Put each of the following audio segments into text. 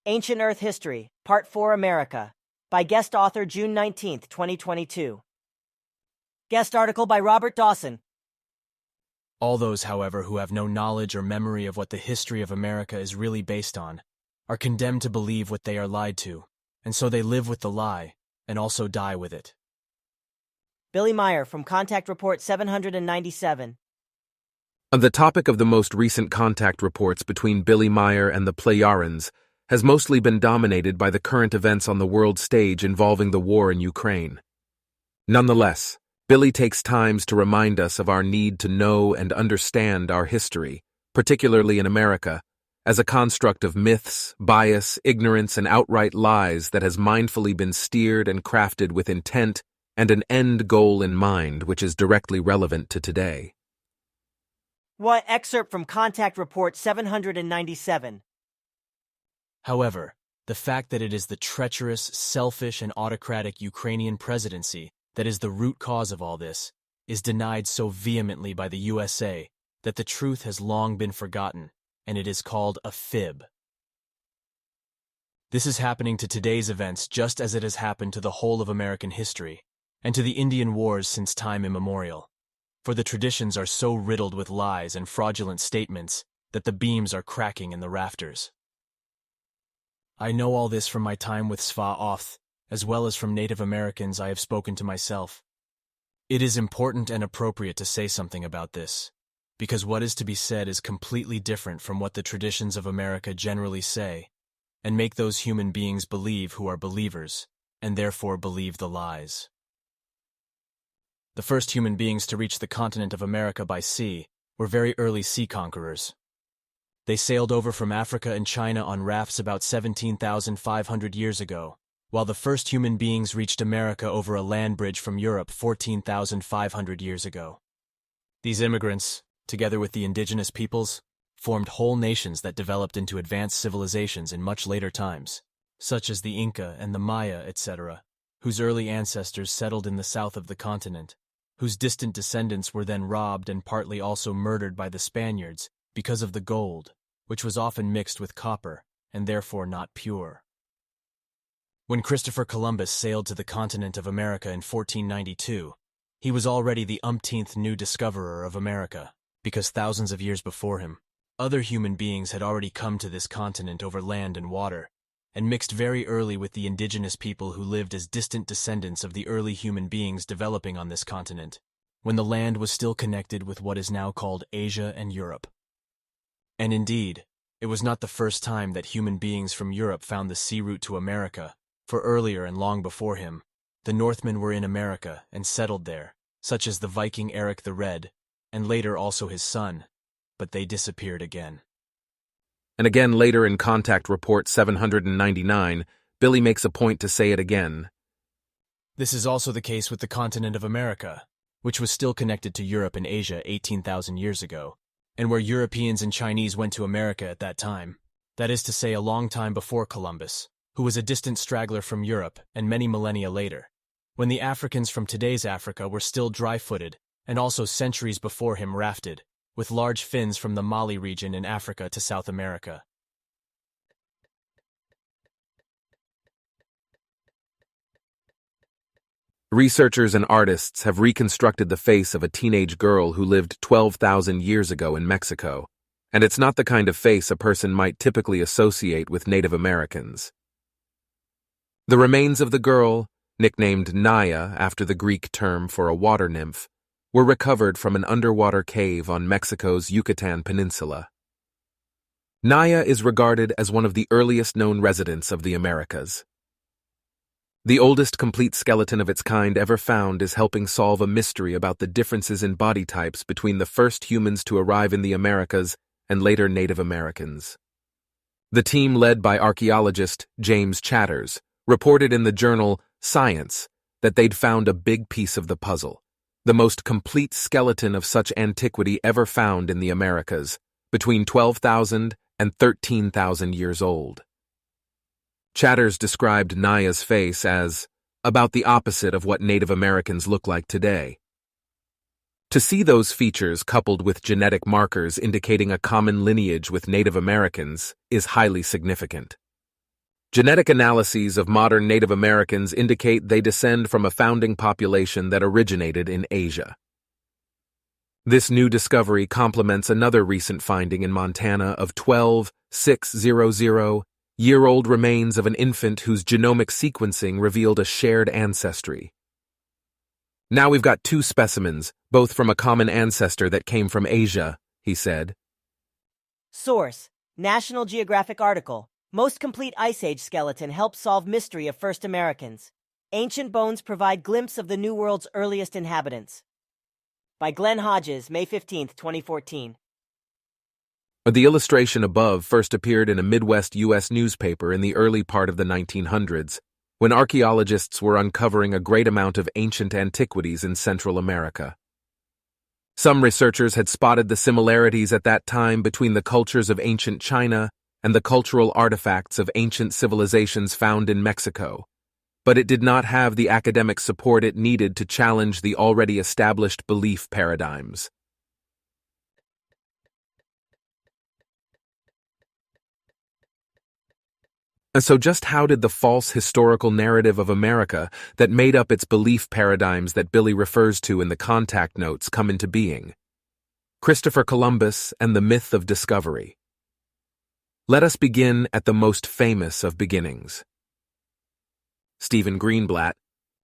Ancient Earth History, Part 4 America, by guest author June 19, 2022. Guest article by Robert Dawson. All those, however, who have no knowledge or memory of what the history of America is really based on, are condemned to believe what they are lied to, and so they live with the lie, and also die with it. Billy Meier from Contact Report 797. The topic of the most recent contact reports between Billy Meier and the Plejarans has mostly been dominated by the current events on the world stage involving the war in Ukraine. Nonetheless, Billy takes times to remind us of our need to know and understand our history, particularly in America, as a construct of myths, bias, ignorance, and outright lies that has mindfully been steered and crafted with intent and an end goal in mind which is directly relevant to today. What excerpt from Contact Report 797? However, the fact that it is the treacherous, selfish, and autocratic Ukrainian presidency that is the root cause of all this is denied so vehemently by the USA that the truth has long been forgotten, and it is called a fib. This is happening to today's events just as it has happened to the whole of American history, and to the Indian Wars since time immemorial. For the traditions are so riddled with lies and fraudulent statements that the beams are cracking in the rafters. I know all this from my time with Sva Oth, as well as from Native Americans I have spoken to myself. It is important and appropriate to say something about this, because what is to be said is completely different from what the traditions of America generally say, and make those human beings believe who are believers, and therefore believe the lies. The first human beings to reach the continent of America by sea were very early sea conquerors. They sailed over from Africa and China on rafts about 17,500 years ago, while the first human beings reached America over a land bridge from Europe 14,500 years ago. These immigrants, together with the indigenous peoples, formed whole nations that developed into advanced civilizations in much later times, such as the Inca and the Maya, etc., whose early ancestors settled in the south of the continent, whose distant descendants were then robbed and partly also murdered by the Spaniards because of the gold, which was often mixed with copper and therefore not pure. When Christopher Columbus sailed to the continent of America in 1492, he was already the umpteenth new discoverer of America, because thousands of years before him, other human beings had already come to this continent over land and water, and mixed very early with the indigenous people who lived as distant descendants of the early human beings developing on this continent, when the land was still connected with what is now called Asia and Europe. And indeed, it was not the first time that human beings from Europe found the sea route to America, for earlier and long before him, the Northmen were in America and settled there, such as the Viking Eric the Red, and later also his son, but they disappeared again. And again later in Contact Report 799, Billy makes a point to say it again. This is also the case with the continent of America, which was still connected to Europe and Asia 18,000 years ago, and where Europeans and Chinese went to America at that time, that is to say a long time before Columbus, who was a distant straggler from Europe and many millennia later, when the Africans from today's Africa were still dry-footed and also centuries before him rafted, with large fins from the Mali region in Africa to South America. Researchers and artists have reconstructed the face of a teenage girl who lived 12,000 years ago in Mexico, and it's not the kind of face a person might typically associate with Native Americans. The remains of the girl, nicknamed Naya after the Greek term for a water nymph, were recovered from an underwater cave on Mexico's Yucatan Peninsula. Naya is regarded as one of the earliest known residents of the Americas. The oldest complete skeleton of its kind ever found is helping solve a mystery about the differences in body types between the first humans to arrive in the Americas and later Native Americans. The team led by archaeologist James Chatters reported in the journal Science that they'd found a big piece of the puzzle, the most complete skeleton of such antiquity ever found in the Americas, between 12,000 and 13,000 years old. Chatters described Naya's face as about the opposite of what Native Americans look like today. To see those features coupled with genetic markers indicating a common lineage with Native Americans is highly significant. Genetic analyses of modern Native Americans indicate they descend from a founding population that originated in Asia. This new discovery complements another recent finding in Montana of 12,600-year-old remains of an infant whose genomic sequencing revealed a shared ancestry. Now we've got two specimens, both from a common ancestor that came from Asia, he said. Source: National Geographic article. Most complete Ice Age skeleton helps solve mystery of first Americans. Ancient bones provide glimpse of the New World's earliest inhabitants. By Glenn Hodges, May 15, 2014. The illustration above first appeared in a Midwest U.S. newspaper in the early part of the 1900s, when archaeologists were uncovering a great amount of ancient antiquities in Central America. Some researchers had spotted the similarities at that time between the cultures of ancient China and the cultural artifacts of ancient civilizations found in Mexico, but it did not have the academic support it needed to challenge the already established belief paradigms. And so just how did the false historical narrative of America that made up its belief paradigms that Billy refers to in the contact notes come into being? Christopher Columbus and the myth of discovery. Let us begin at the most famous of beginnings. Stephen Greenblatt,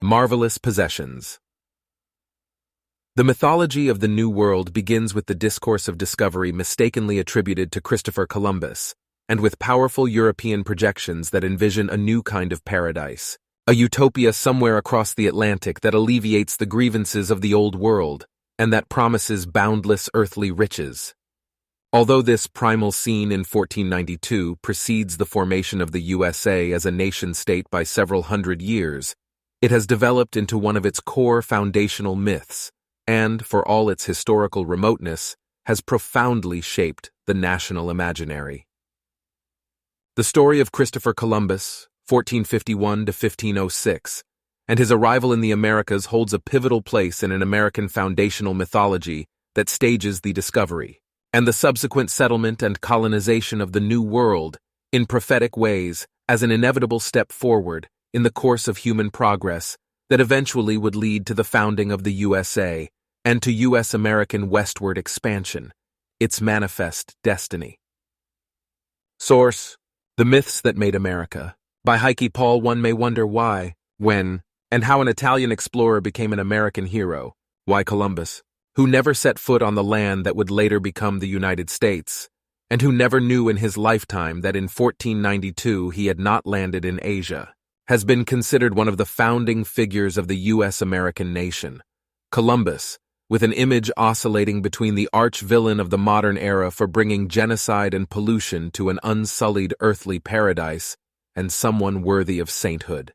Marvelous Possessions. The mythology of the New World begins with the discourse of discovery mistakenly attributed to Christopher Columbus, and with powerful European projections that envision a new kind of paradise, a utopia somewhere across the Atlantic that alleviates the grievances of the old world, and that promises boundless earthly riches. Although this primal scene in 1492 precedes the formation of the USA as a nation-state by several hundred years, it has developed into one of its core foundational myths, and, for all its historical remoteness, has profoundly shaped the national imaginary. The story of Christopher Columbus, 1451 to 1506, and his arrival in the Americas holds a pivotal place in an American foundational mythology that stages the discovery and the subsequent settlement and colonization of the New World in prophetic ways as an inevitable step forward in the course of human progress that eventually would lead to the founding of the USA and to U.S.-American westward expansion, its manifest destiny. Source: The Myths That Made America. By Heike Paul. One may wonder why, when, and how an Italian explorer became an American hero. Why Columbus, who never set foot on the land that would later become the United States, and who never knew in his lifetime that in 1492 he had not landed in Asia, has been considered one of the founding figures of the U.S.-American nation. Columbus, with an image oscillating between the arch-villain of the modern era for bringing genocide and pollution to an unsullied earthly paradise, and someone worthy of sainthood.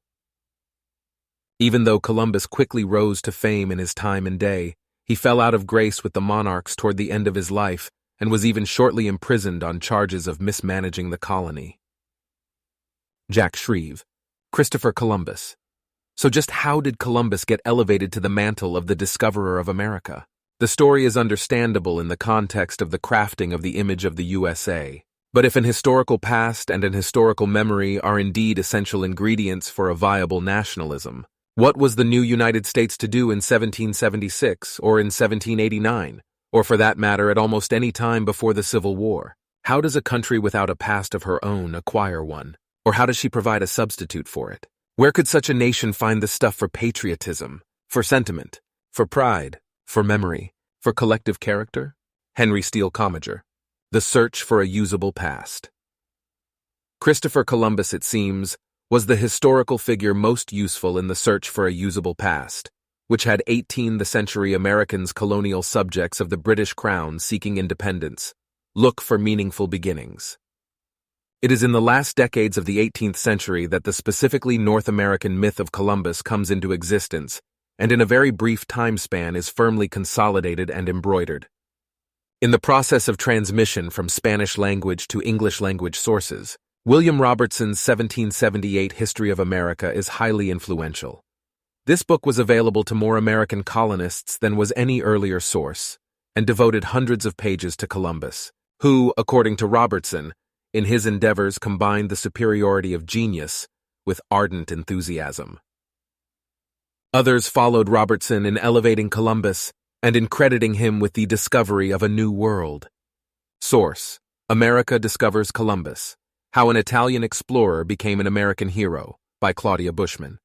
Even though Columbus quickly rose to fame in his time and day, he fell out of grace with the monarchs toward the end of his life and was even shortly imprisoned on charges of mismanaging the colony. Jack Shreve, Christopher Columbus. So just how did Columbus get elevated to the mantle of the discoverer of America? The story is understandable in the context of the crafting of the image of the USA. But if an historical past and an historical memory are indeed essential ingredients for a viable nationalism, what was the new United States to do in 1776 or in 1789, or for that matter at almost any time before the Civil War? How does a country without a past of her own acquire one? Or how does she provide a substitute for it? Where could such a nation find the stuff for patriotism, for sentiment, for pride, for memory, for collective character? Henry Steele Commager, The Search for a Usable Past. Christopher Columbus, it seems, was the historical figure most useful in the search for a usable past, which had 18th-century Americans colonial subjects of the British Crown seeking independence look for meaningful beginnings. It is in the last decades of the 18th century that the specifically North American myth of Columbus comes into existence, and in a very brief time span is firmly consolidated and embroidered. In the process of transmission from Spanish language to English language sources, William Robertson's 1778 History of America is highly influential. This book was available to more American colonists than was any earlier source, and devoted hundreds of pages to Columbus, who, according to Robertson, in his endeavors, combined the superiority of genius with ardent enthusiasm. Others followed Robertson in elevating Columbus and in crediting him with the discovery of a new world. Source: America Discovers Columbus, How an Italian Explorer Became an American Hero, by Claudia Bushman.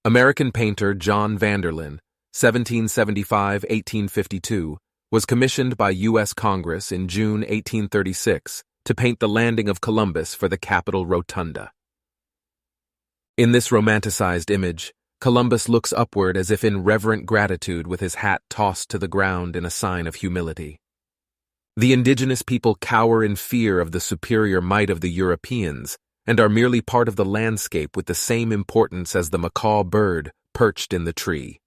American painter John Vanderlyn, 1775–1852, was commissioned by U.S. Congress in June 1836 to paint the landing of Columbus for the Capitol Rotunda. In this romanticized image, Columbus looks upward as if in reverent gratitude with his hat tossed to the ground in a sign of humility. The indigenous people cower in fear of the superior might of the Europeans and are merely part of the landscape with the same importance as the macaw bird perched in the tree.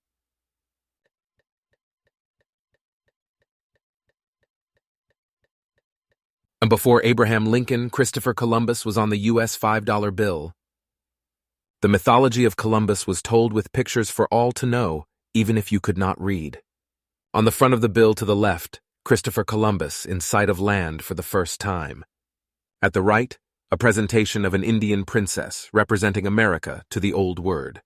And before Abraham Lincoln, Christopher Columbus was on the U.S. $5 bill. The mythology of Columbus was told with pictures for all to know, even if you could not read. On the front of the bill to the left, Christopher Columbus in sight of land for the first time. At the right, a presentation of an Indian princess representing America to the Old World.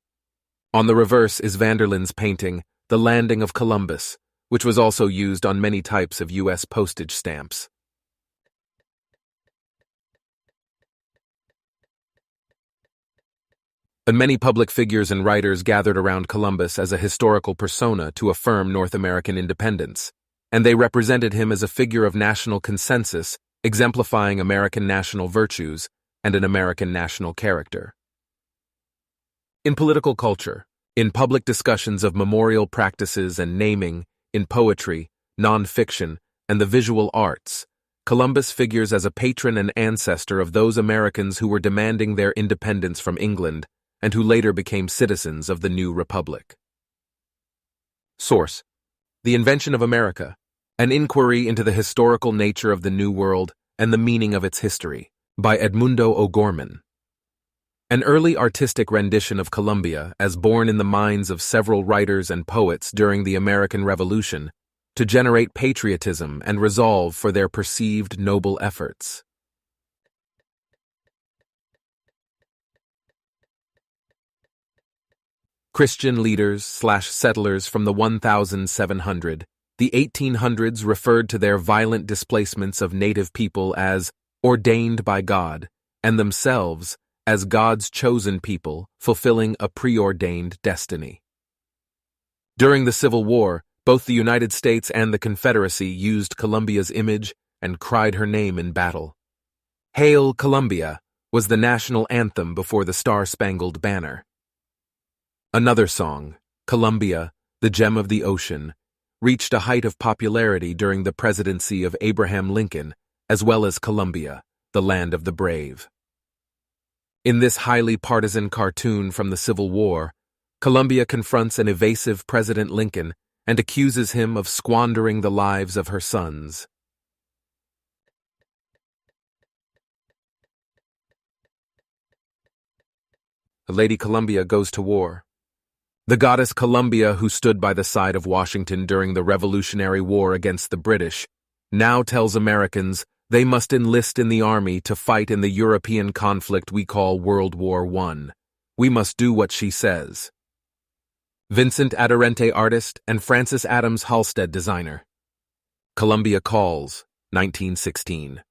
On the reverse is Vanderlyn's painting, The Landing of Columbus, which was also used on many types of U.S. postage stamps. And many public figures and writers gathered around Columbus as a historical persona to affirm North American independence, and they represented him as a figure of national consensus, exemplifying American national virtues and an American national character. In political culture, in public discussions of memorial practices and naming, in poetry, non-fiction, and the visual arts, Columbus figures as a patron and ancestor of those Americans who were demanding their independence from England and who later became citizens of the new republic. Source: The Invention of America, An Inquiry into the Historical Nature of the New World and the Meaning of Its History, by Edmundo O'Gorman. An early artistic rendition of Columbia as born in the minds of several writers and poets during the American Revolution to generate patriotism and resolve for their perceived noble efforts. Christian leaders/settlers from the 1700, the 1800s referred to their violent displacements of native people as ordained by God, and themselves as God's chosen people fulfilling a preordained destiny. During the Civil War, both the United States and the Confederacy used Columbia's image and cried her name in battle. "Hail Columbia" was the national anthem before the Star-Spangled Banner. Another song, Columbia, the Gem of the Ocean, reached a height of popularity during the presidency of Abraham Lincoln, as well as Columbia, the Land of the Brave. In this highly partisan cartoon from the Civil War, Columbia confronts an evasive President Lincoln and accuses him of squandering the lives of her sons. Lady Columbia goes to war. The goddess Columbia, who stood by the side of Washington during the Revolutionary War against the British, now tells Americans they must enlist in the army to fight in the European conflict we call World War I. We must do what she says. Vincent Adarente, artist, and Francis Adams Halstead, designer. Columbia Calls, 1916.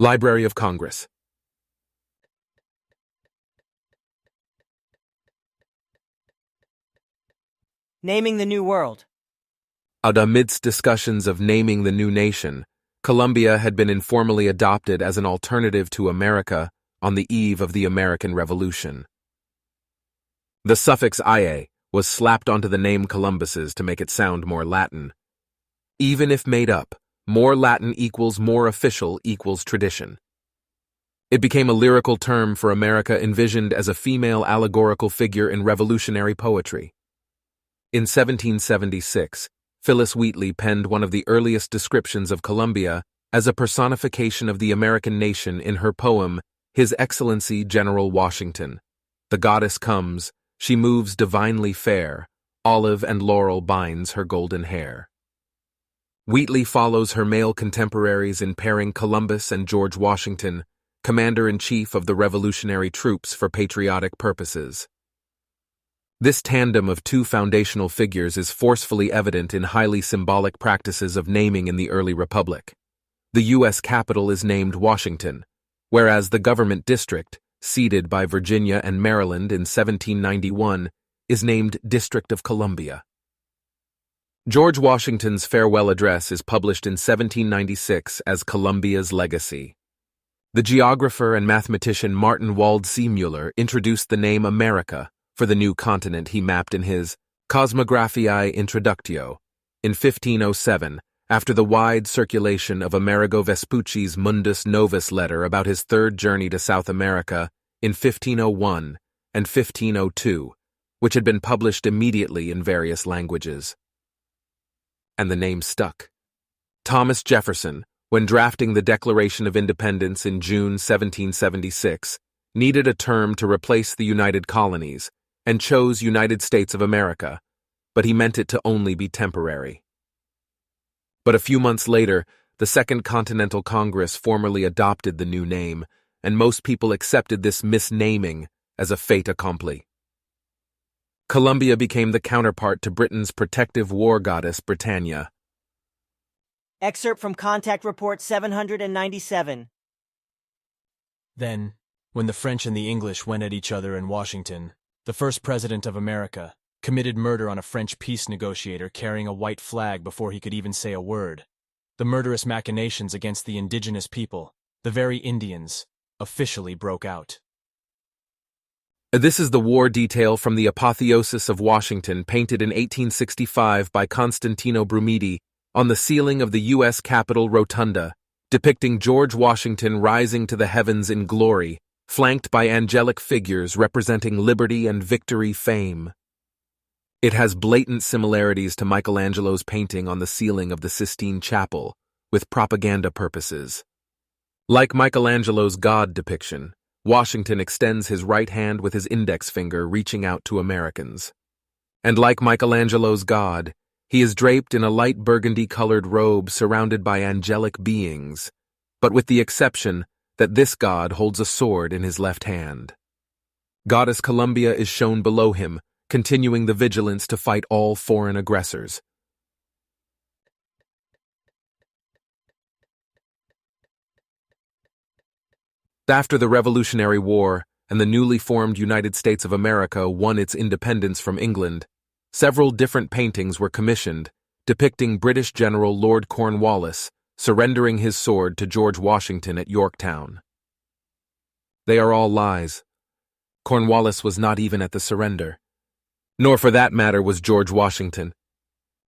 Library of Congress. Naming the New World. Amidst discussions of naming the new nation, Columbia had been informally adopted as an alternative to America on the eve of the American Revolution. The suffix "ia" was slapped onto the name Columbus's to make it sound more Latin. Even if made up, more Latin equals more official equals tradition. It became a lyrical term for America envisioned as a female allegorical figure in revolutionary poetry. In 1776, Phyllis Wheatley penned one of the earliest descriptions of Columbia as a personification of the American nation in her poem, His Excellency General Washington. The goddess comes, she moves divinely fair, olive and laurel binds her golden hair. Wheatley follows her male contemporaries in pairing Columbus and George Washington commander-in-chief of the revolutionary troops for patriotic purposes. This tandem of two foundational figures is forcefully evident in highly symbolic practices of naming in the early republic. The U.S. capital is named Washington, whereas the government district, ceded by Virginia and Maryland in 1791, is named District of Columbia. George Washington's farewell address is published in 1796 as Columbia's Legacy. The geographer and mathematician Martin Wald-Seemuller introduced the name America for the new continent he mapped in his Cosmographiae Introductio in 1507, after the wide circulation of Amerigo Vespucci's Mundus Novus letter about his third journey to South America in 1501 and 1502, which had been published immediately in various languages. And the name stuck. Thomas Jefferson, when drafting the Declaration of Independence in June 1776, needed a term to replace the United Colonies and chose United States of America, but he meant it to only be temporary. But a few months later, the Second Continental Congress formally adopted the new name, and most people accepted this misnaming as a fait accompli. Columbia became the counterpart to Britain's protective war goddess Britannia. Excerpt from Contact Report 797. Then, when the French and the English went at each other in Washington, the first president of America committed murder on a French peace negotiator carrying a white flag before he could even say a word. The murderous machinations against the indigenous people, the very Indians, officially broke out. This is the war detail from the Apotheosis of Washington, painted in 1865 by Constantino Brumidi on the ceiling of the U.S. Capitol Rotunda, depicting George Washington rising to the heavens in glory, flanked by angelic figures representing liberty and victory fame. It has blatant similarities to Michelangelo's painting on the ceiling of the Sistine Chapel, with propaganda purposes. Like Michelangelo's God depiction, Washington extends his right hand with his index finger reaching out to Americans. And like Michelangelo's God, he is draped in a light burgundy-colored robe surrounded by angelic beings, but with the exception that this god holds a sword in his left hand. Goddess Columbia is shown below him, continuing the vigilance to fight all foreign aggressors. After the Revolutionary War and the newly formed United States of America won its independence from England, several different paintings were commissioned depicting British General Lord Cornwallis surrendering his sword to George Washington at Yorktown. They are all lies. Cornwallis was not even at the surrender. Nor for that matter was George Washington.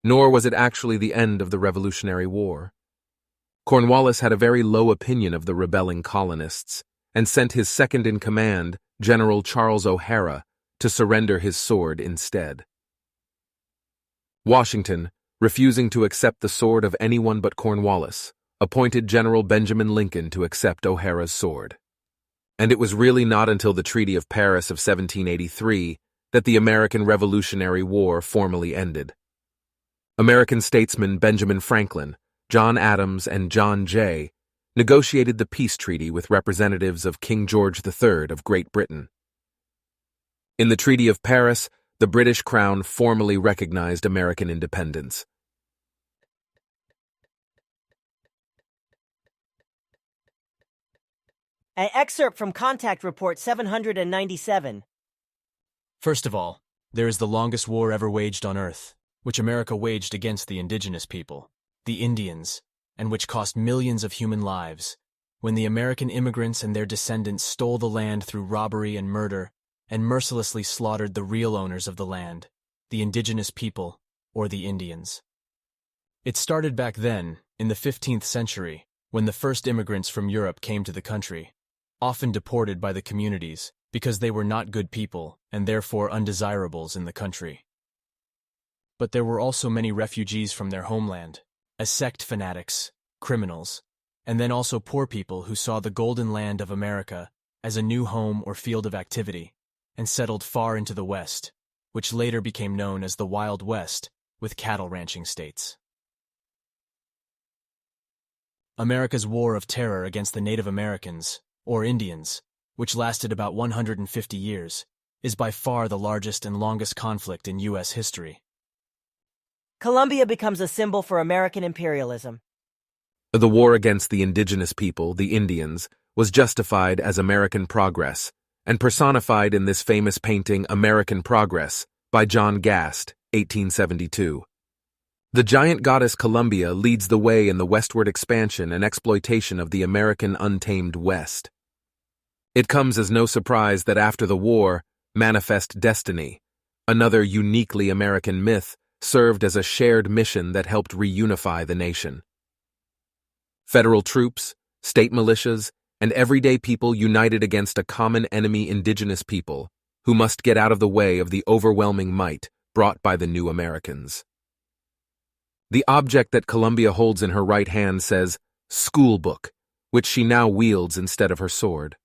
Nor was it actually the end of the Revolutionary War. Cornwallis had a very low opinion of the rebelling colonists and sent his second-in-command, General Charles O'Hara, to surrender his sword instead. Washington, refusing to accept the sword of anyone but Cornwallis, appointed General Benjamin Lincoln to accept O'Hara's sword. And it was really not until the Treaty of Paris of 1783 that the American Revolutionary War formally ended. American statesmen Benjamin Franklin, John Adams, and John Jay negotiated the peace treaty with representatives of King George III of Great Britain. In the Treaty of Paris, the British Crown formally recognized American independence. An excerpt from Contact Report 797. First of all, there is the longest war ever waged on Earth, which America waged against the indigenous people, the Indians, and which cost millions of human lives, when the American immigrants and their descendants stole the land through robbery and murder, and mercilessly slaughtered the real owners of the land, the indigenous people, or the Indians. It started back then, in the 15th century, when the first immigrants from Europe came to the country, often deported by the communities because they were not good people and therefore undesirables in the country. But there were also many refugees from their homeland, as sect fanatics, criminals, and then also poor people who saw the golden land of America as a new home or field of activity, and settled far into the West, which later became known as the Wild West, with cattle ranching states. America's War of Terror against the Native Americans, or Indians, which lasted about 150 years, is by far the largest and longest conflict in U.S. history. Colombia becomes a symbol for American imperialism. The war against the indigenous people, the Indians, was justified as American progress, and personified in this famous painting American Progress by John Gast, 1872. The giant goddess Columbia leads the way in the westward expansion and exploitation of the American untamed West. It comes as no surprise that after the war, Manifest Destiny, another uniquely American myth, served as a shared mission that helped reunify the nation. Federal troops, state militias, and everyday people united against a common enemy, indigenous people, who must get out of the way of the overwhelming might brought by the new Americans. The object that Columbia holds in her right hand says, "School Book," which she now wields instead of her sword.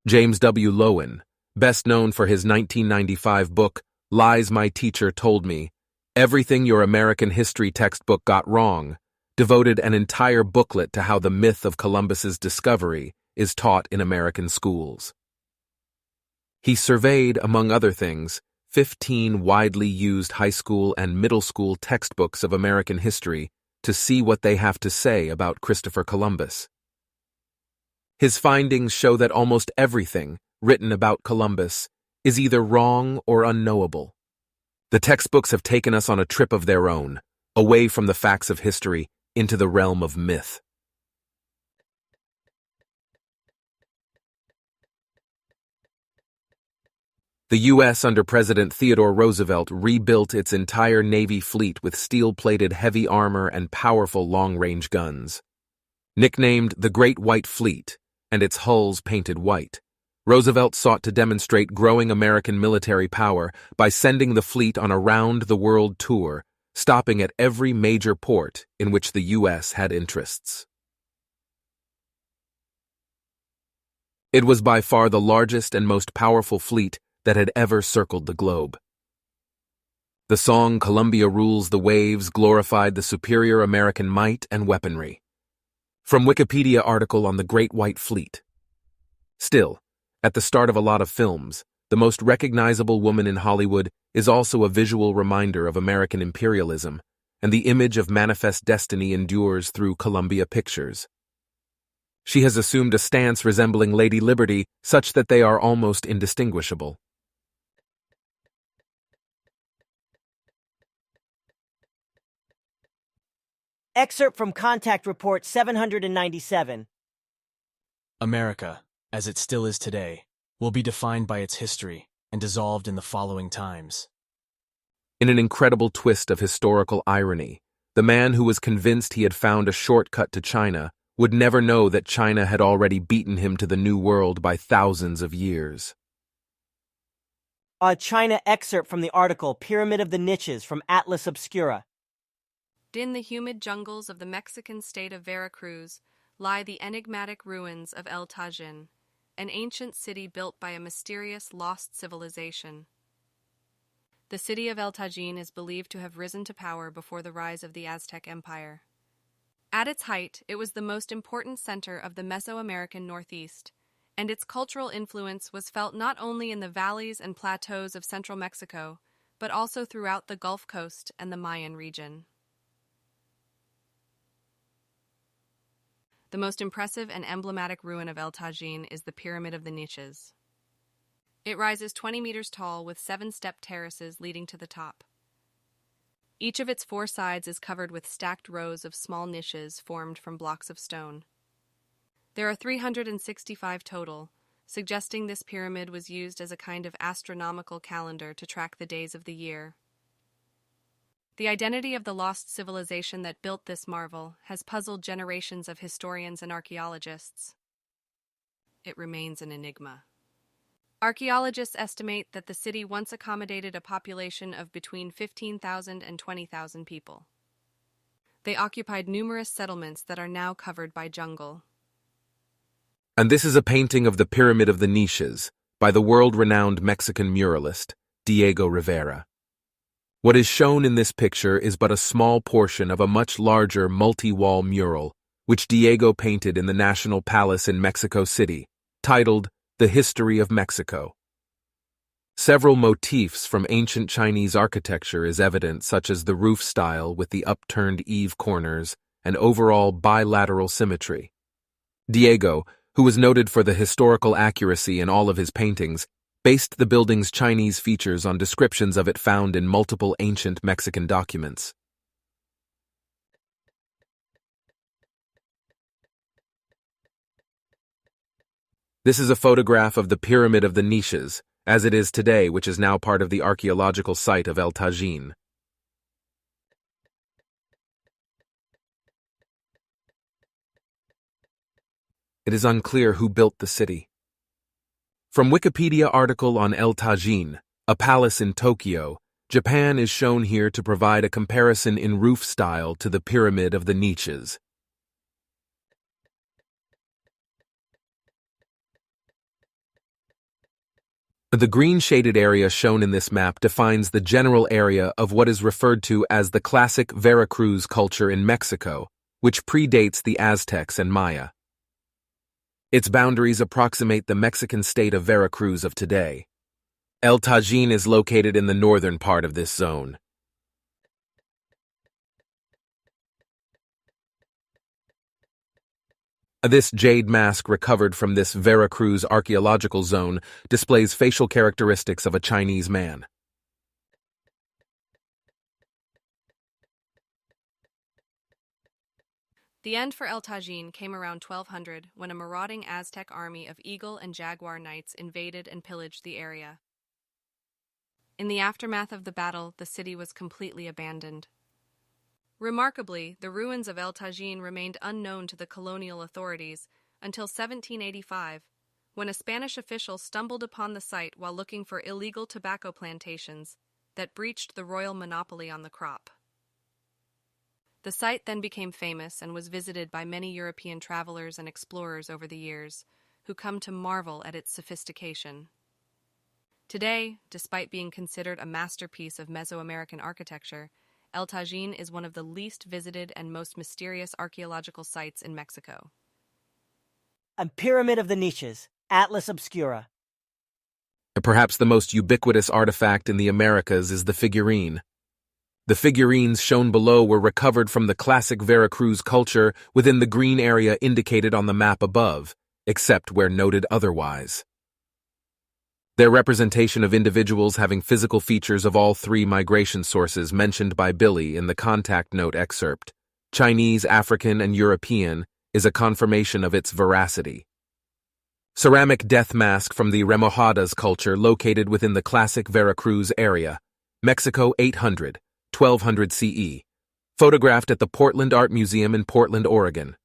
James W. Loewen, best known for his 1995 book, Lies My Teacher Told Me, Everything Your American History Textbook Got Wrong, devoted an entire booklet to how the myth of Columbus's discovery is taught in American schools. He surveyed, among other things, 15 widely used high school and middle school textbooks of American history to see what they have to say about Christopher Columbus. His findings show that almost everything written about Columbus is either wrong or unknowable. The textbooks have taken us on a trip of their own, away from the facts of history into the realm of myth. The U.S. under President Theodore Roosevelt rebuilt its entire Navy fleet with steel-plated heavy armor and powerful long-range guns. Nicknamed the Great White Fleet, and its hulls painted white, Roosevelt sought to demonstrate growing American military power by sending the fleet on a round-the-world tour, stopping at every major port in which the U.S. had interests. It was by far the largest and most powerful fleet that had ever circled the globe. The song Columbia Rules the Waves glorified the superior American might and weaponry. From Wikipedia article on the Great White Fleet. Still, at the start of a lot of films, the most recognizable woman in Hollywood is also a visual reminder of American imperialism, and the image of Manifest Destiny endures through Columbia Pictures. She has assumed a stance resembling Lady Liberty such that they are almost indistinguishable. Excerpt from Contact Report 797. America, as it still is today, will be defined by its history and dissolved in the following times. In an incredible twist of historical irony, the man who was convinced he had found a shortcut to China would never know that China had already beaten him to the New World by thousands of years. A China excerpt from the article Pyramid of the Niches from Atlas Obscura. In the humid jungles of the Mexican state of Veracruz lie the enigmatic ruins of El Tajin, an ancient city built by a mysterious lost civilization. The city of El Tajin is believed to have risen to power before the rise of the Aztec Empire. At its height, it was the most important center of the Mesoamerican Northeast, and its cultural influence was felt not only in the valleys and plateaus of central Mexico, but also throughout the Gulf Coast and the Mayan region. The most impressive and emblematic ruin of El Tajin is the Pyramid of the Niches. It rises 20 meters tall with 7-step terraces leading to the top. Each of its 4 sides is covered with stacked rows of small niches formed from blocks of stone. There are 365 total, suggesting this pyramid was used as a kind of astronomical calendar to track the days of the year. The identity of the lost civilization that built this marvel has puzzled generations of historians and archaeologists. It remains an enigma. Archaeologists estimate that the city once accommodated a population of between 15,000 and 20,000 people. They occupied numerous settlements that are now covered by jungle. And this is a painting of the Pyramid of the Niches by the world-renowned Mexican muralist, Diego Rivera. What is shown in this picture is but a small portion of a much larger multi-wall mural, which Diego painted in the National Palace in Mexico City, titled The History of Mexico. Several motifs from ancient Chinese architecture is evident, such as the roof style with the upturned eave corners and overall bilateral symmetry. Diego, who was noted for the historical accuracy in all of his paintings, based the building's Chinese features on descriptions of it found in multiple ancient Mexican documents. This is a photograph of the Pyramid of the Niches, as it is today, which is now part of the archaeological site of El Tajín. It is unclear who built the city. From Wikipedia article on El Tajín, a palace in Tokyo, Japan is shown here to provide a comparison in roof style to the Pyramid of the Niches. The green shaded area shown in this map defines the general area of what is referred to as the classic Veracruz culture in Mexico, which predates the Aztecs and Maya. Its boundaries approximate the Mexican state of Veracruz of today. El Tajín is located in the northern part of this zone. This jade mask recovered from this Veracruz archaeological zone displays facial characteristics of a Chinese man. The end for El Tajín came around 1200 when a marauding Aztec army of eagle and jaguar knights invaded and pillaged the area. In the aftermath of the battle, the city was completely abandoned. Remarkably, the ruins of El Tajín remained unknown to the colonial authorities until 1785, when a Spanish official stumbled upon the site while looking for illegal tobacco plantations that breached the royal monopoly on the crop. The site then became famous and was visited by many European travelers and explorers over the years, who come to marvel at its sophistication. Today, despite being considered a masterpiece of Mesoamerican architecture, El Tajín is one of the least visited and most mysterious archaeological sites in Mexico. And Pyramid of the Niches, Atlas Obscura. Perhaps the most ubiquitous artifact in the Americas is the figurine. The figurines shown below were recovered from the classic Veracruz culture within the green area indicated on the map above, except where noted otherwise. Their representation of individuals having physical features of all three migration sources mentioned by Billy in the contact note excerpt, Chinese, African, and European, is a confirmation of its veracity. Ceramic death mask from the Remojadas culture located within the classic Veracruz area, Mexico 800, 1200 CE, photographed at the Portland Art Museum in Portland, Oregon.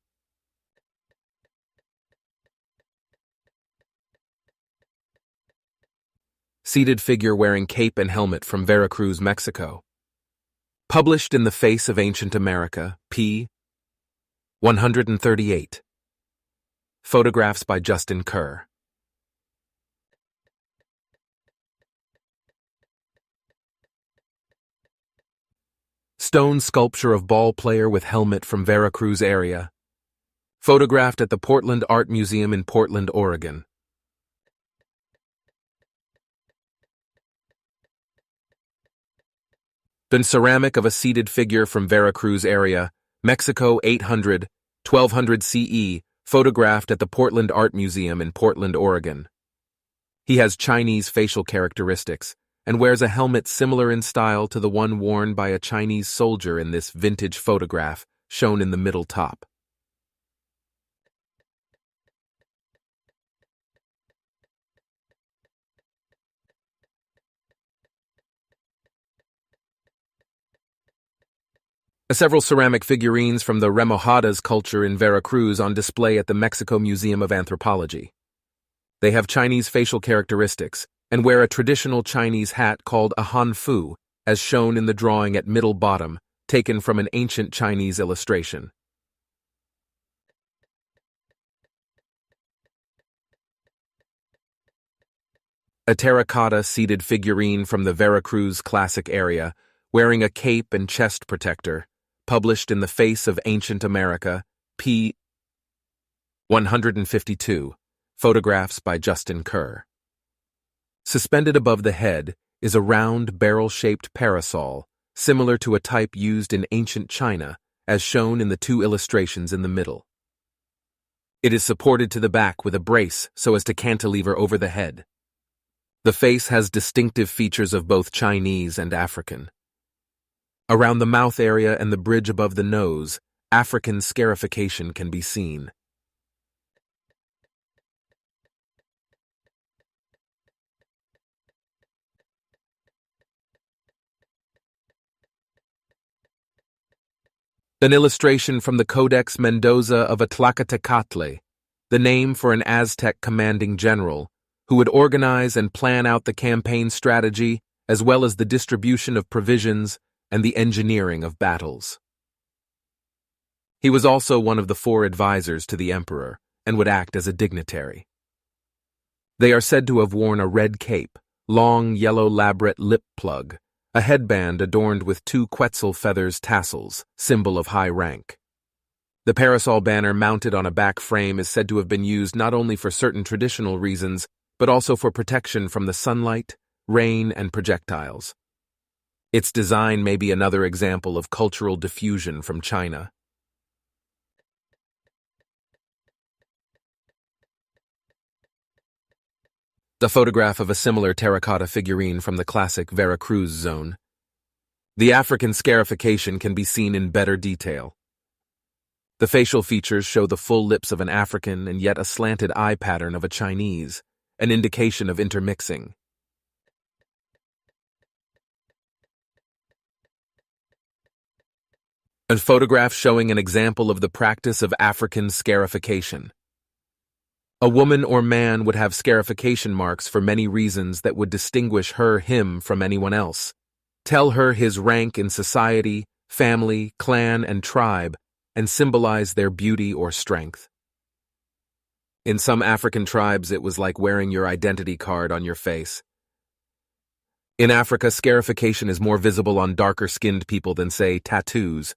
Seated figure wearing cape and helmet from Veracruz, Mexico. Published in the Face of Ancient America, p. 138. Photographs by Justin Kerr. Stone sculpture of ball player with helmet from Veracruz area. Photographed at the Portland Art Museum in Portland, Oregon. Then ceramic of a seated figure from Veracruz area, Mexico 800, 1200 CE, photographed at the Portland Art Museum in Portland, Oregon. He has Chinese facial characteristics and wears a helmet similar in style to the one worn by a Chinese soldier in this vintage photograph shown in the middle top. Several ceramic figurines from the Remojadas culture in Veracruz on display at the Mexico Museum of Anthropology. They have Chinese facial characteristics and wear a traditional Chinese hat called a hanfu, as shown in the drawing at middle bottom, taken from an ancient Chinese illustration. A terracotta seated figurine from the Veracruz classic area, wearing a cape and chest protector, published in the Face of Ancient America, p. 152. Photographs by Justin Kerr. Suspended above the head is a round, barrel-shaped parasol, similar to a type used in ancient China, as shown in the two illustrations in the middle. It is supported to the back with a brace so as to cantilever over the head. The face has distinctive features of both Chinese and African. Around the mouth area and the bridge above the nose, African scarification can be seen. An illustration from the Codex Mendoza of Atlacatecatl, the name for an Aztec commanding general, who would organize and plan out the campaign strategy as well as the distribution of provisions and the engineering of battles. He was also one of the 4 advisors to the emperor and would act as a dignitary. They are said to have worn a red cape, long yellow labret lip plug, a headband adorned with 2 quetzal feathers tassels, symbol of high rank. The parasol banner mounted on a back frame is said to have been used not only for certain traditional reasons, but also for protection from the sunlight, rain, and projectiles. Its design may be another example of cultural diffusion from China. A photograph of a similar terracotta figurine from the classic Veracruz zone. The African scarification can be seen in better detail. The facial features show the full lips of an African and yet a slanted eye pattern of a Chinese, an indication of intermixing. A photograph showing an example of the practice of African scarification. A woman or man would have scarification marks for many reasons that would distinguish him from anyone else, tell her his rank in society, family, clan, and tribe, and symbolize their beauty or strength. In some African tribes, it was like wearing your identity card on your face. In Africa, scarification is more visible on darker-skinned people than, say, tattoos.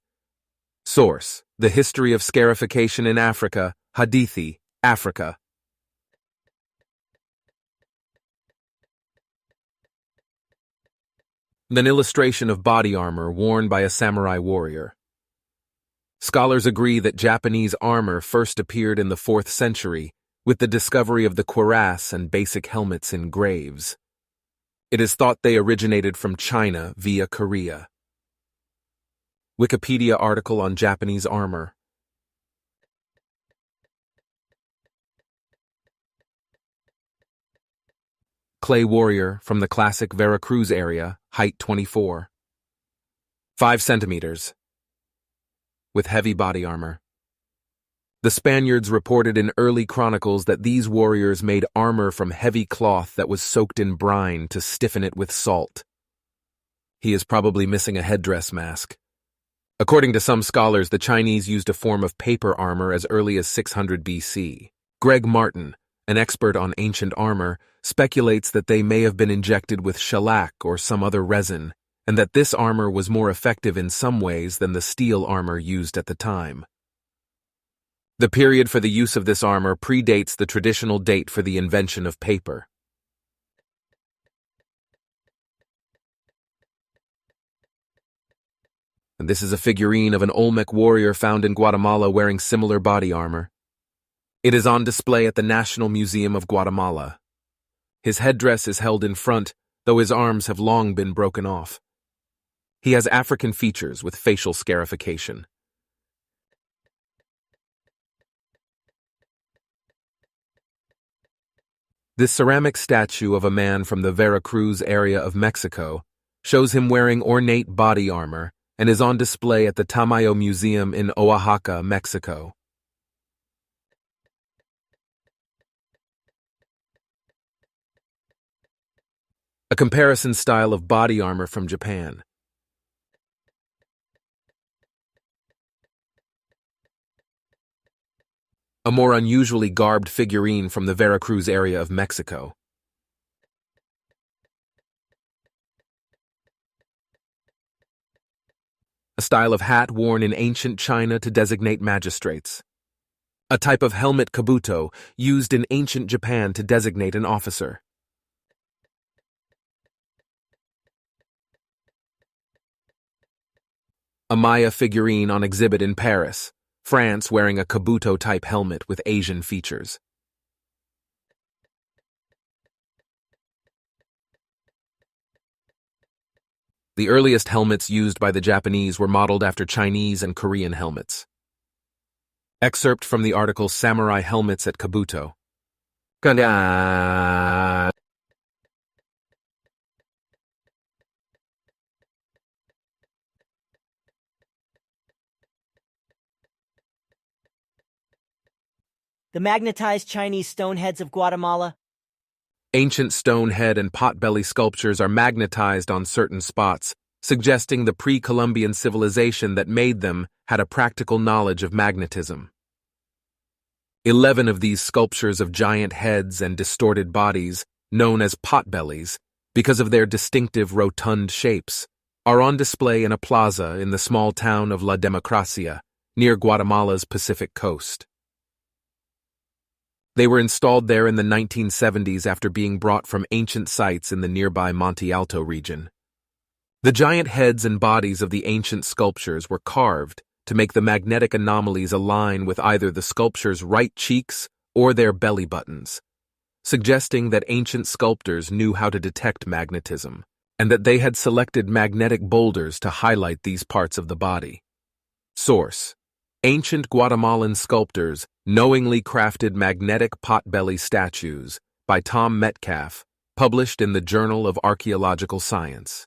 Source: The History of Scarification in Africa, Hadithi, Africa. An illustration of body armor worn by a samurai warrior. Scholars agree that Japanese armor first appeared in the 4th century with the discovery of the cuirass and basic helmets in graves. It is thought they originated from China via Korea. Wikipedia article on Japanese armor. Clay warrior from the classic Veracruz area, height 24. 5 centimeters. With heavy body armor. The Spaniards reported in early chronicles that these warriors made armor from heavy cloth that was soaked in brine to stiffen it with salt. He is probably missing a headdress mask. According to some scholars, the Chinese used a form of paper armor as early as 600 BC. Greg Martin, an expert on ancient armor, speculates that they may have been injected with shellac or some other resin, and that this armor was more effective in some ways than the steel armor used at the time. The period for the use of this armor predates the traditional date for the invention of paper. And this is a figurine of an Olmec warrior found in Guatemala wearing similar body armor. It is on display at the National Museum of Guatemala. His headdress is held in front, though his arms have long been broken off. He has African features with facial scarification. This ceramic statue of a man from the Veracruz area of Mexico shows him wearing ornate body armor and is on display at the Tamayo Museum in Oaxaca, Mexico. A comparison style of body armor from Japan. A more unusually garbed figurine from the Veracruz area of Mexico. A style of hat worn in ancient China to designate magistrates. a type of helmet kabuto used in ancient Japan to designate an officer. A Maya figurine on exhibit in Paris, France, wearing a kabuto-type helmet with Asian features. The earliest helmets used by the Japanese were modeled after Chinese and Korean helmets. Excerpt from the article Samurai Helmets at Kabuto. The magnetized Chinese stone heads of Guatemala. Ancient stone head and potbelly sculptures are magnetized on certain spots, suggesting the pre-Columbian civilization that made them had a practical knowledge of magnetism. 11 of these sculptures of giant heads and distorted bodies, known as potbellies, because of their distinctive rotund shapes, are on display in a plaza in the small town of La Democracia, near Guatemala's Pacific coast. They were installed there in the 1970s after being brought from ancient sites in the nearby Monte Alto region. The giant heads and bodies of the ancient sculptures were carved to make the magnetic anomalies align with either the sculpture's right cheeks or their belly buttons, suggesting that ancient sculptors knew how to detect magnetism, and that they had selected magnetic boulders to highlight these parts of the body. Source: Ancient Guatemalan Sculptors Knowingly Crafted Magnetic Potbelly Statues by Tom Metcalf, published in the Journal of Archaeological Science.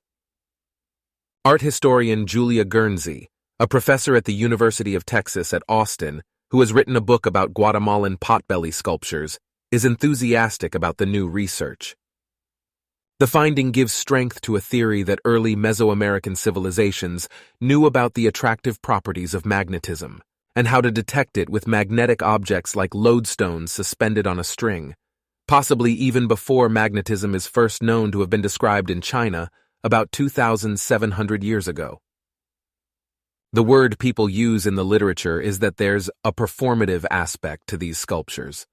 Art historian Julia Guernsey, a professor at the University of Texas at Austin, who has written a book about Guatemalan potbelly sculptures, is enthusiastic about the new research. The finding gives strength to a theory that early Mesoamerican civilizations knew about the attractive properties of magnetism and how to detect it with magnetic objects like lodestones suspended on a string, possibly even before magnetism is first known to have been described in China about 2,700 years ago. The word people use in the literature is that there's a performative aspect to these sculptures.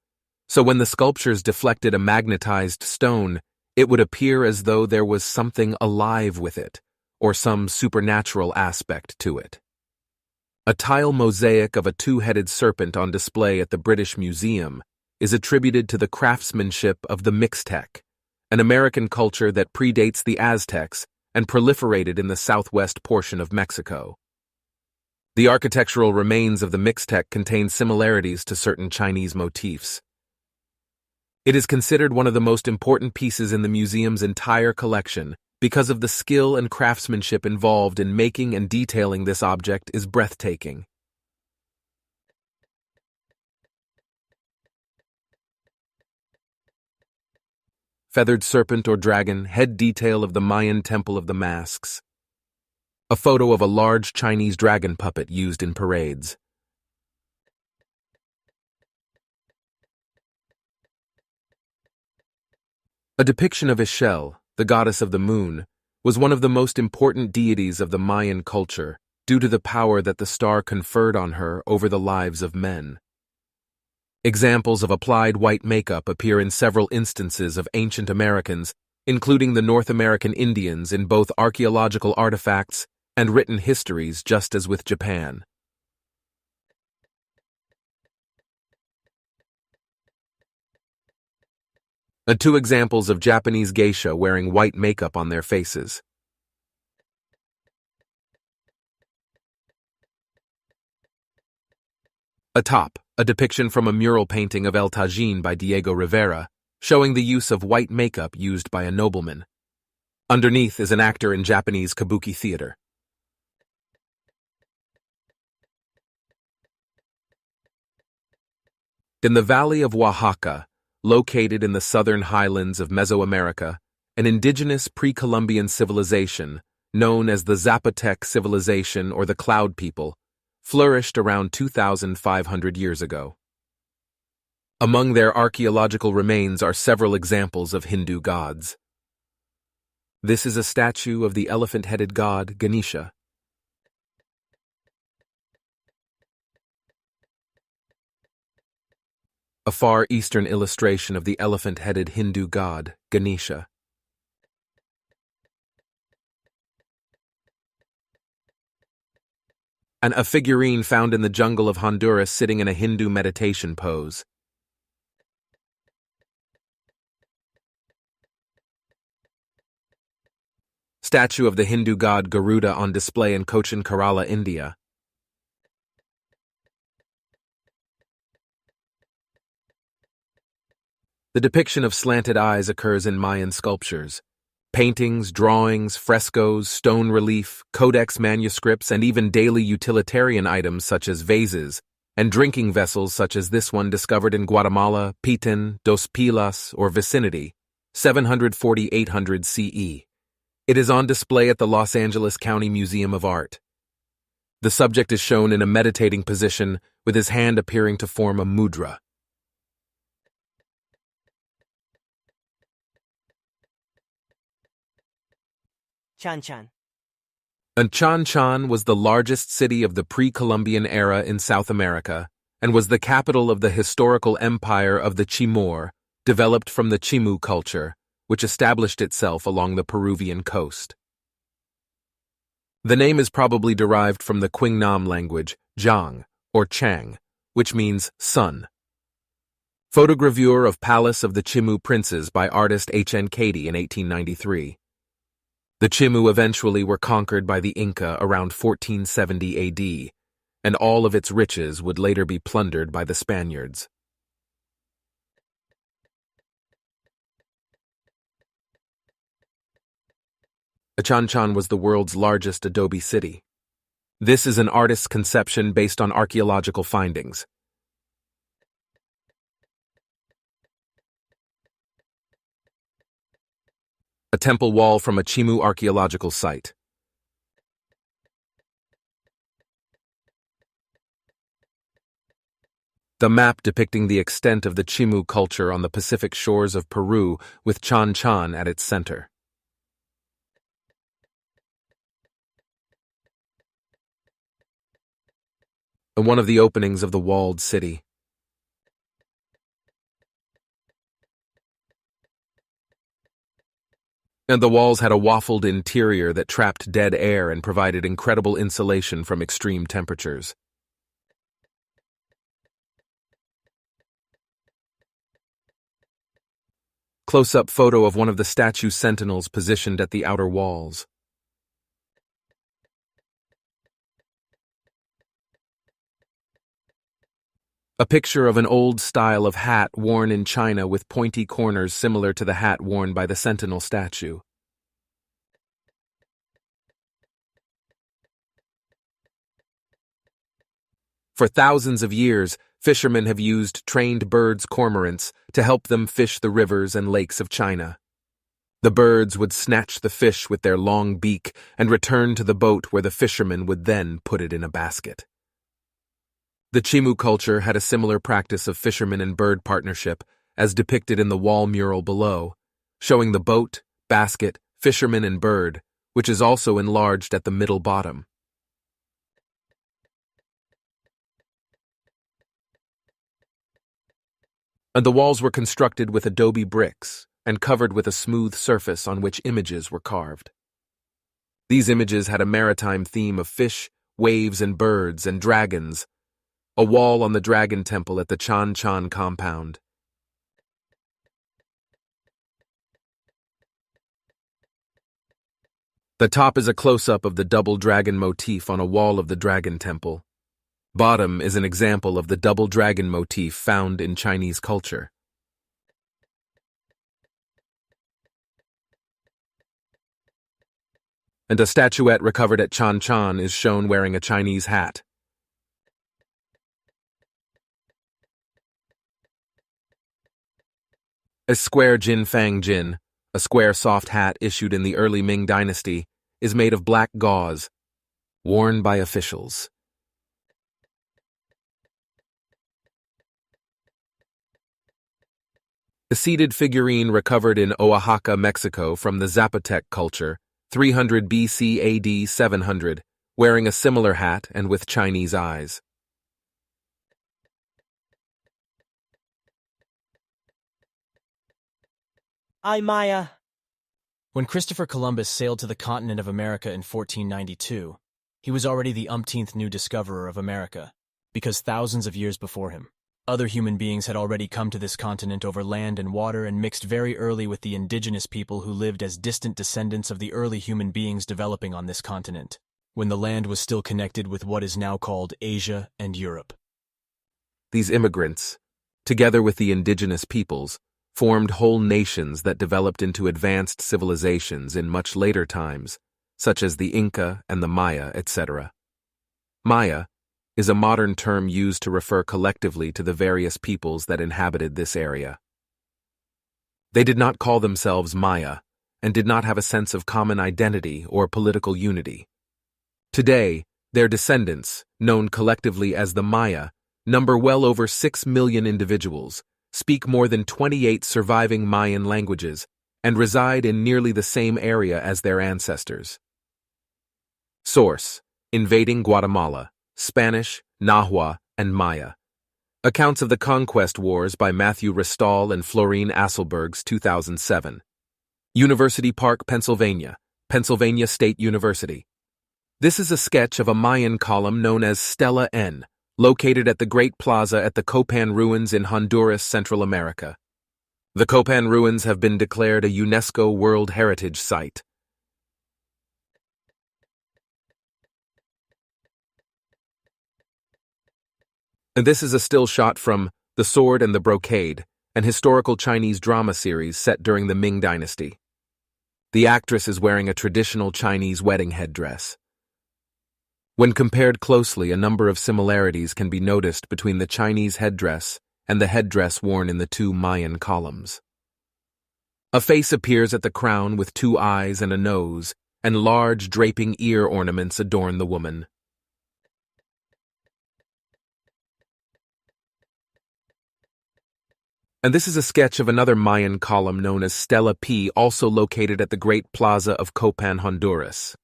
So when the sculptures deflected a magnetized stone, it would appear as though there was something alive with it, or some supernatural aspect to it. A tile mosaic of a two-headed serpent on display at the British Museum is attributed to the craftsmanship of the Mixtec, an American culture that predates the Aztecs and proliferated in the southwest portion of Mexico. The architectural remains of the Mixtec contain similarities to certain Chinese motifs. It is considered one of the most important pieces in the museum's entire collection because of the skill and craftsmanship involved in making and detailing this object is breathtaking. Feathered serpent or dragon, head detail of the Mayan Temple of the Masks. A photo of a large Chinese dragon puppet used in parades. A depiction of Ixchel, the goddess of the moon, was one of the most important deities of the Mayan culture due to the power that the star conferred on her over the lives of men. Examples of applied white makeup appear in several instances of ancient Americans, including the North American Indians in both archaeological artifacts and written histories, just as with Japan. Two examples of Japanese geisha wearing white makeup on their faces. Atop, a depiction from a mural painting of El Tajin by Diego Rivera, showing the use of white makeup used by a nobleman. Underneath is an actor in Japanese kabuki theater. In the valley of Oaxaca, located in the southern highlands of Mesoamerica, an indigenous pre-Columbian civilization, known as the Zapotec civilization or the Cloud People, flourished around 2,500 years ago. Among their archaeological remains are several examples of Hindu gods. This is a statue of the elephant-headed god Ganesha. a Far Eastern illustration of the elephant-headed Hindu god, Ganesha. And a figurine found in the jungle of Honduras sitting in a Hindu meditation pose. Statue of the Hindu god Garuda on display in Cochin, Kerala, India. The depiction of slanted eyes occurs in Mayan sculptures. Paintings, drawings, frescoes, stone relief, codex manuscripts, and even daily utilitarian items such as vases, and drinking vessels such as this one discovered in Guatemala, Pitan, Dos Pilas, or vicinity, 740–800 CE. It is on display at the Los Angeles County Museum of Art. The subject is shown in a meditating position with his hand appearing to form a mudra. Chan. And Chan was the largest city of the pre-Columbian era in South America and was the capital of the historical empire of the Chimor, developed from the Chimu culture, which established itself along the Peruvian coast. The name is probably derived from the Qingnam language, Zhang, or Chang, which means sun. Photogravure of Palace of the Chimu Princes by artist H.N. Cady in 1893. The Chimu eventually were conquered by the Inca around 1470 AD, and all of its riches would later be plundered by the Spaniards. Chan was the world's largest adobe city. This is an artist's conception based on archaeological findings. A temple wall from a Chimu archaeological site. The map depicting the extent of the Chimu culture on the Pacific shores of Peru with Chan at its center. One of the openings of the walled city. And the walls had a waffled interior that trapped dead air and provided incredible insulation from extreme temperatures. Close-up photo of one of the statue's sentinels positioned at the outer walls. A picture of an old style of hat worn in China with pointy corners similar to the hat worn by the sentinel statue. For thousands of years, fishermen have used trained birds' cormorants to help them fish the rivers and lakes of China. The birds would snatch the fish with their long beak and return to the boat where the fishermen would then put it in a basket. The Chimu culture had a similar practice of fisherman and bird partnership, as depicted in the wall mural below, showing the boat, basket, fisherman, and bird, which is also enlarged at the middle bottom. And the walls were constructed with adobe bricks and covered with a smooth surface on which images were carved. These images had a maritime theme of fish, waves, and birds, and dragons. A wall on the dragon temple at the Chan compound. The top is a close-up of the double dragon motif on a wall of the dragon temple. Bottom is an example of the double dragon motif found in Chinese culture. And a statuette recovered at Chan is shown wearing a Chinese hat. A square Jin Fang Jin, a square soft hat issued in the early Ming dynasty, is made of black gauze, worn by officials. A seated figurine recovered in Oaxaca, Mexico from the Zapotec culture, 300 BC AD 700, wearing a similar hat and with Chinese eyes. Maya. When Christopher Columbus sailed to the continent of America in 1492, he was already the umpteenth new discoverer of America, because thousands of years before him, other human beings had already come to this continent over land and water and mixed very early with the indigenous people who lived as distant descendants of the early human beings developing on this continent, when the land was still connected with what is now called Asia and Europe. These immigrants, together with the indigenous peoples, formed whole nations that developed into advanced civilizations in much later times, such as the Inca and the Maya, etc. Maya is a modern term used to refer collectively to the various peoples that inhabited this area. They did not call themselves Maya and did not have a sense of common identity or political unity. Today, their descendants, known collectively as the Maya, number well over 6 million individuals, speak more than 28 surviving Mayan languages, and reside in nearly the same area as their ancestors. Source: Invading Guatemala, Spanish, Nahua, and Maya. Accounts of the Conquest Wars by Matthew Restall and Florine Asselbergs, 2007. University Park, Pennsylvania, Pennsylvania State University. This is a sketch of a Mayan column known as Stela N, located at the Great Plaza at the Copan Ruins in Honduras, Central America. The Copan Ruins have been declared a UNESCO World Heritage Site. And this is a still shot from The Sword and the Brocade, an historical Chinese drama series set during the Ming Dynasty. The actress is wearing a traditional Chinese wedding headdress. When compared closely, a number of similarities can be noticed between the Chinese headdress and the headdress worn in the two Mayan columns. A face appears at the crown with 2 eyes and a nose, and large draping ear ornaments adorn the woman. And this is a sketch of another Mayan column known as Stela P, also located at the Great Plaza of Copan, Honduras.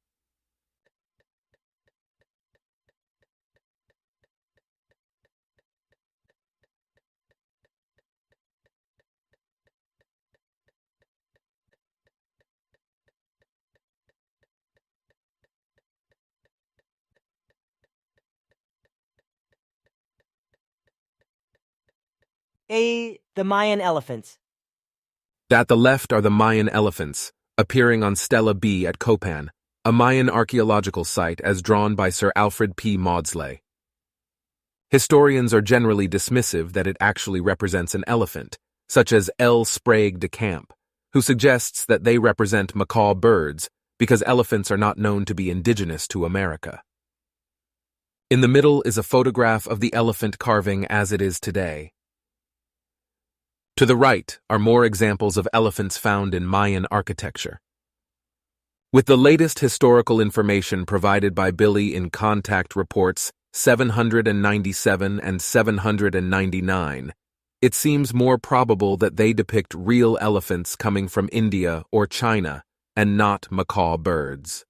The Mayan elephants. At the left are the Mayan elephants, appearing on Stela B at Copan, a Mayan archaeological site as drawn by Sir Alfred P. Maudslay. Historians are generally dismissive that it actually represents an elephant, such as L. Sprague de Camp, who suggests that they represent macaw birds because elephants are not known to be indigenous to America. In the middle is a photograph of the elephant carving as it is today. To the right are more examples of elephants found in Mayan architecture. With the latest historical information provided by Billy in Contact Reports 797 and 799, it seems more probable that they depict real elephants coming from India or China and not macaw birds.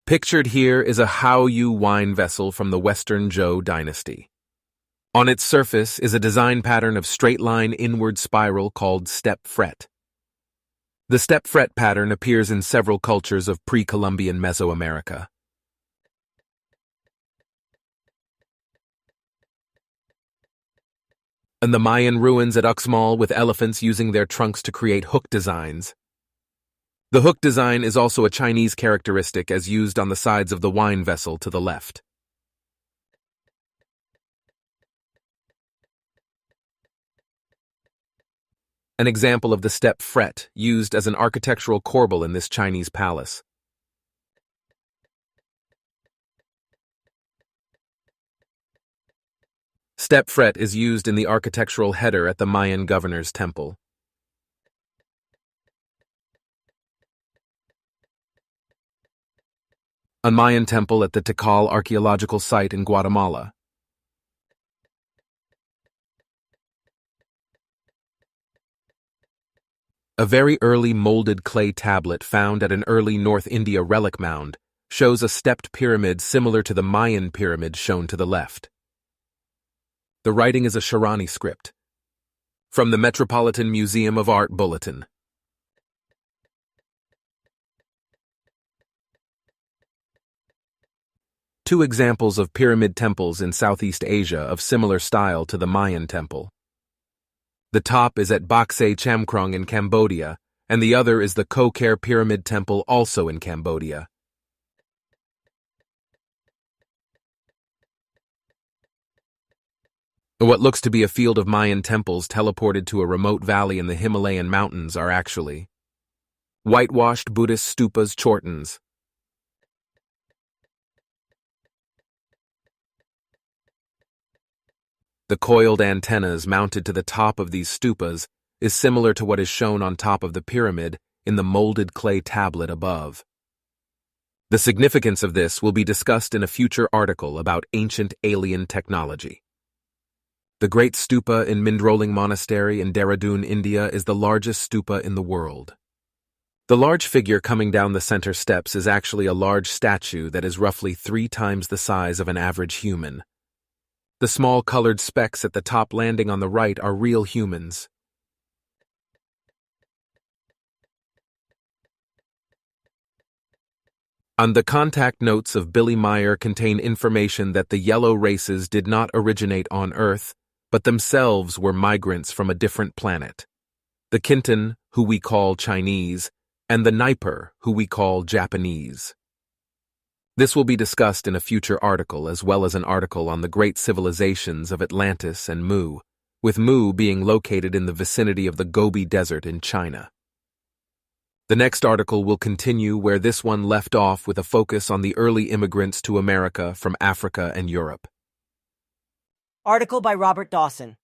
Pictured here is a Hao Yu wine vessel from the Western Zhou dynasty. On its surface is a design pattern of straight-line inward spiral called step fret. The step fret pattern appears in several cultures of pre-Columbian Mesoamerica. And the Mayan ruins at Uxmal with elephants using their trunks to create hook designs. The hook design is also a Chinese characteristic as used on the sides of the wine vessel to the left. An example of the step fret used as an architectural corbel in this Chinese palace. Step fret is used in the architectural header at the Mayan governor's temple. A Mayan temple at the Tikal archaeological site in Guatemala. A very early molded clay tablet found at an early North India relic mound shows a stepped pyramid similar to the Mayan pyramid shown to the left. The writing is a Sharani script. From the Metropolitan Museum of Art Bulletin. Two examples of pyramid temples in Southeast Asia of similar style to the Mayan temple. The top is at Baksay Chamkrong in Cambodia, and the other is the Kokare Pyramid Temple also in Cambodia. What looks to be a field of Mayan temples teleported to a remote valley in the Himalayan mountains are actually whitewashed Buddhist stupas chortens. The coiled antennas mounted to the top of these stupas is similar to what is shown on top of the pyramid in the molded clay tablet above. The significance of this will be discussed in a future article about ancient alien technology. The Great Stupa in Mindroling Monastery in Dehradun, India is the largest stupa in the world. The large figure coming down the center steps is actually a large statue that is roughly 3 times the size of an average human. The small colored specks at the top landing on the right are real humans. And the contact notes of Billy Meier contain information that the yellow races did not originate on Earth, but themselves were migrants from a different planet. The Kintan, who we call Chinese, and the Niper, who we call Japanese. This will be discussed in a future article as well as an article on the great civilizations of Atlantis and Mu, with Mu being located in the vicinity of the Gobi Desert in China. The next article will continue where this one left off with a focus on the early immigrants to America from Africa and Europe. Article by Robert Dawson.